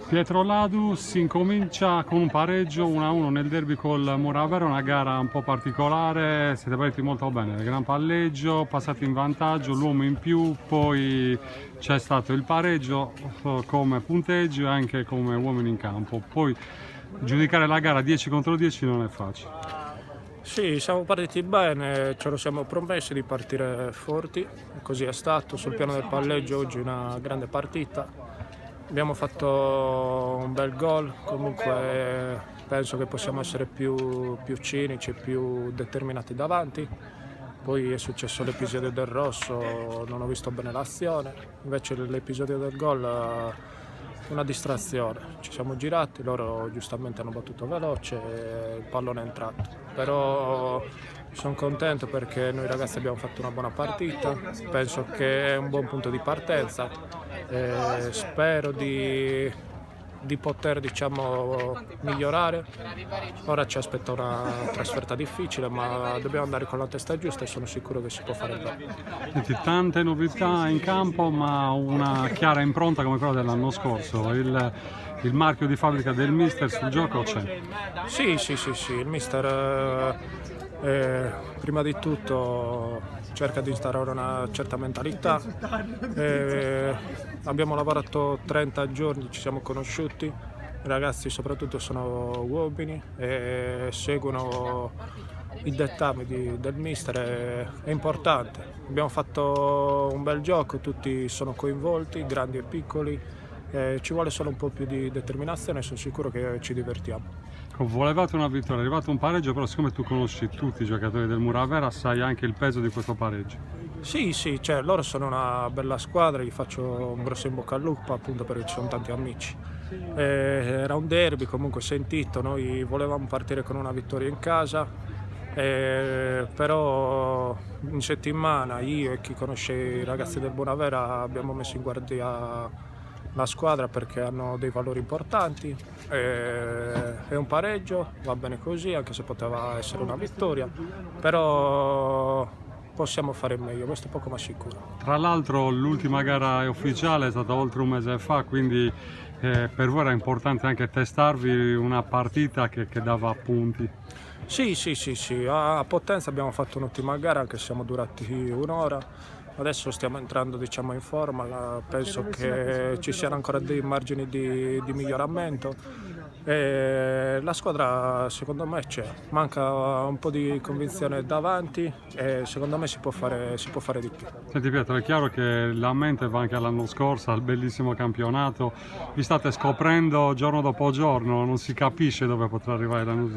Pietro Ladu, si incomincia con un pareggio 1-1 nel derby col Muravera, una gara un po' particolare, siete partiti molto bene, gran palleggio, passati in vantaggio, l'uomo in più, poi c'è stato il pareggio come punteggio e anche come uomini in campo. Poi giudicare la gara 10 contro 10 non è facile. Sì, siamo partiti bene, ce lo siamo promessi di partire forti, e così è stato. Sul piano del palleggio oggi una grande partita, abbiamo fatto un bel gol, comunque penso che possiamo essere più cinici, più determinati davanti. Poi è successo l'episodio del rosso, non ho visto bene l'azione, invece l'episodio del gol una distrazione, ci siamo girati, loro giustamente hanno battuto veloce e il pallone è entrato, però sono contento perché noi ragazzi abbiamo fatto una buona partita, penso che è un buon punto di partenza e spero di poter migliorare. Ora ci aspetta una trasferta difficile, ma dobbiamo andare con la testa giusta e sono sicuro che si può fare bene. Senti, tante novità in campo, ma una chiara impronta come quella dell'anno scorso. Il marchio di fabbrica del mister sul gioco c'è. Sì, il mister prima di tutto cerca di instaurare una certa mentalità. Abbiamo lavorato 30 giorni, ci siamo conosciuti, i ragazzi soprattutto sono uomini e seguono i dettami del mister, è importante. Abbiamo fatto un bel gioco, tutti sono coinvolti, grandi e piccoli, ci vuole solo un po' più di determinazione e sono sicuro che ci divertiamo. Volevate una vittoria, è arrivato un pareggio, però siccome tu conosci tutti i giocatori del Muravera, sai anche il peso di questo pareggio. Sì, cioè, loro sono una bella squadra, gli faccio un grosso in bocca al lupo appunto perché ci sono tanti amici. Era un derby comunque sentito, noi volevamo partire con una vittoria in casa, però in settimana io e chi conosce i ragazzi del Bonavera abbiamo messo in guardia la squadra perché hanno dei valori importanti, è un pareggio, va bene così anche se poteva essere una vittoria, però possiamo fare meglio, questo è poco ma sicuro. Tra l'altro l'ultima gara è ufficiale, è stata oltre un mese fa, quindi per voi era importante anche testarvi una partita che dava punti. Sì, a Potenza abbiamo fatto un'ottima gara anche se siamo durati un'ora. Adesso stiamo entrando in forma, penso che ci siano ancora dei margini di miglioramento. La squadra secondo me c'è, manca un po' di convinzione davanti e secondo me si può fare di più. Senti Pietro, è chiaro che la mente va anche all'anno scorso, al bellissimo campionato, vi state scoprendo giorno dopo giorno, non si capisce dove potrà arrivare l'anno.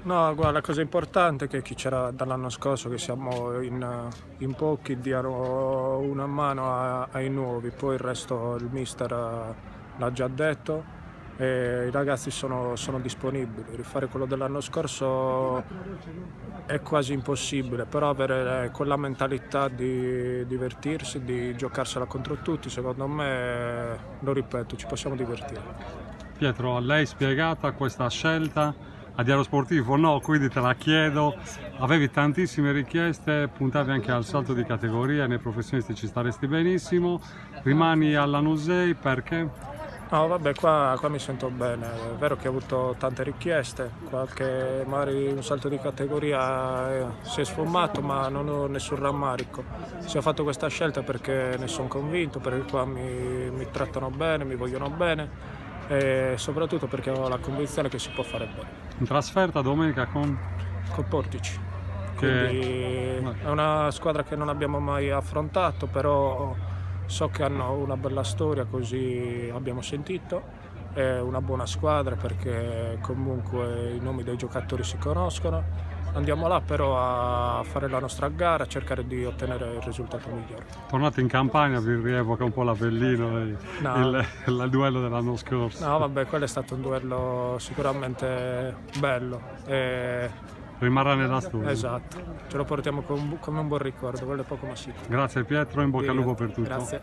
No, guarda, la cosa importante è che chi c'era dall'anno scorso, che siamo in pochi, diano una mano ai nuovi, poi il resto il mister l'ha già detto e i ragazzi sono disponibili. Rifare quello dell'anno scorso è quasi impossibile, però avere quella mentalità di divertirsi, di giocarsela contro tutti, secondo me, lo ripeto, ci possiamo divertire. Pietro, a lei spiegata questa scelta? A Diario Sportivo no, quindi te la chiedo. Avevi tantissime richieste, puntavi anche al salto di categoria, nei professionisti ci staresti benissimo, rimani alla Nusei perché? No, vabbè, qua mi sento bene, è vero che ho avuto tante richieste, magari un salto di categoria si è sfumato, ma non ho nessun rammarico. Se ho fatto questa scelta perché ne sono convinto, perché qua mi trattano bene, mi vogliono bene e soprattutto perché ho la convinzione che si può fare bene. In trasferta domenica con Portici. Quindi è una squadra che non abbiamo mai affrontato, però so che hanno una bella storia, così abbiamo sentito. È una buona squadra perché comunque i nomi dei giocatori si conoscono. Andiamo là però a fare la nostra gara, a cercare di ottenere il risultato migliore. Tornate in campagna, vi rievoca un po' l'Avellino, il duello dell'anno scorso. No, vabbè, quello è stato un duello sicuramente bello. Rimarrà nella storia. Esatto, ce lo portiamo come un buon ricordo, quello è poco ma sicuro. Grazie Pietro, in bocca al lupo per tutto. Grazie.